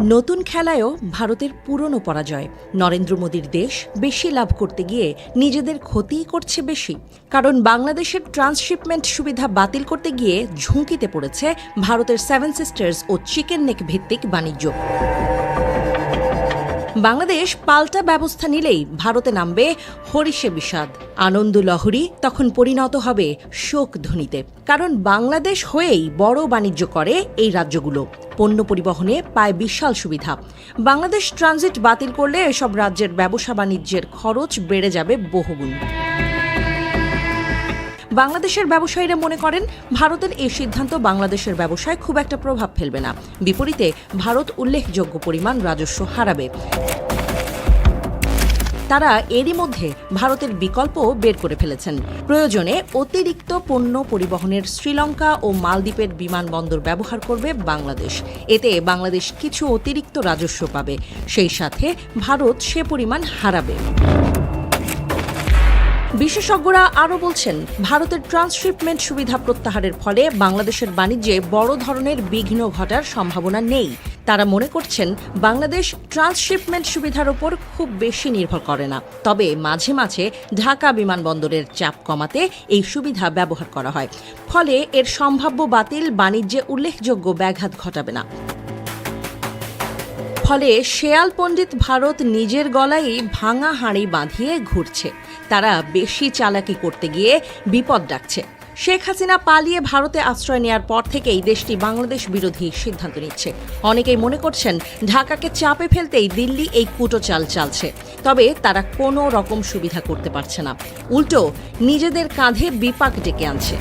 নতুন খেলায়ও ভারতের পুরনো পরাজয়। নরেন্দ্র মোদীর দেশ বেশি লাভ করতে গিয়ে নিজেদের ক্ষতিই করছে বেশি। কারণ বাংলাদেশের ট্রান্সশিপমেন্ট সুবিধা বাতিল করতে গিয়ে ঝুঁকিতে পড়েছে ভারতের সেভেন সিস্টার্স ও চিকেন নেক ভিত্তিক বাণিজ্য। বাংলাদেশ পাল্টা ব্যবস্থা নিলেই ভারতে নামবে হরিষে বিষাদ। আনন্দ লহরী তখন পরিণত হবে শোক ধ্বনিতে। কারণ বাংলাদেশ হয়েই বড় বাণিজ্য করে এই রাজ্যগুলো, পণ্য পরিবহনে পায় বিশাল সুবিধা। বাংলাদেশ ট্রানজিট বাতিল করলে এসব রাজ্যের ব্যবসা বাণিজ্যের খরচ বেড়ে যাবে বহুগুণ। বাংলাদেশের ব্যবসায়ীরা মনে করেন ভারতের এই সিদ্ধান্ত বাংলাদেশের ব্যবসায় খুব একটা প্রভাব ফেলবে না। বিপরীতে ভারত উল্লেখযোগ্য পরিমাণ রাজস্ব হারাবে। তারা এরই মধ্যে ভারতের বিকল্প বের করে ফেলেছেন। প্রয়োজনে অতিরিক্ত পণ্য পরিবহনের শ্রীলঙ্কা ও মালদ্বীপের বিমানবন্দর ব্যবহার করবে বাংলাদেশ। এতে বাংলাদেশ কিছু অতিরিক্ত রাজস্ব পাবে, সেই সাথে ভারত সে পরিমাণ হারাবে। বিশেষজ্ঞরা আরও বলছেন, ভারতের ট্রান্সশিপমেন্ট সুবিধা প্রত্যাহারের ফলে বাংলাদেশের বাণিজ্যে বড় ধরনের বিঘ্ন ঘটার সম্ভাবনা নেই। তারা মনে করছেন বাংলাদেশ ট্রান্সশিপমেন্ট সুবিধার ওপর খুব বেশি নির্ভর করে না, তবে মাঝে মাঝে ঢাকা বিমানবন্দরের চাপ কমাতে এই সুবিধা ব্যবহার করা হয়। ফলে এর সম্ভাব্য বাতিল বাণিজ্যে উল্লেখযোগ্য ব্যাঘাত ঘটাবে না। ফলে শেয়াল পণ্ডিত ভারত নিজের গলায় ভাঙা হাঁড়ি বাঁধিয়ে ঘুরছে। তারা বেশি চালাকি করতে গিয়ে বিপদ ডাকছে। শেখ হাসিনা পালিয়ে ভারতে আশ্রয় নেওয়ার পর থেকেই দেশটি বাংলাদেশ বিরোধী সিদ্ধান্ত নিচ্ছে। অনেকেই মনে করছেন ঢাকাকে চাপে ফেলতেই দিল্লি এই কুটো চাল চালছে। তবে তারা কোনো রকম সুবিধা করতে পারছে না, উল্টো নিজেদের কাঁধে বিপাক ডেকে আনছে।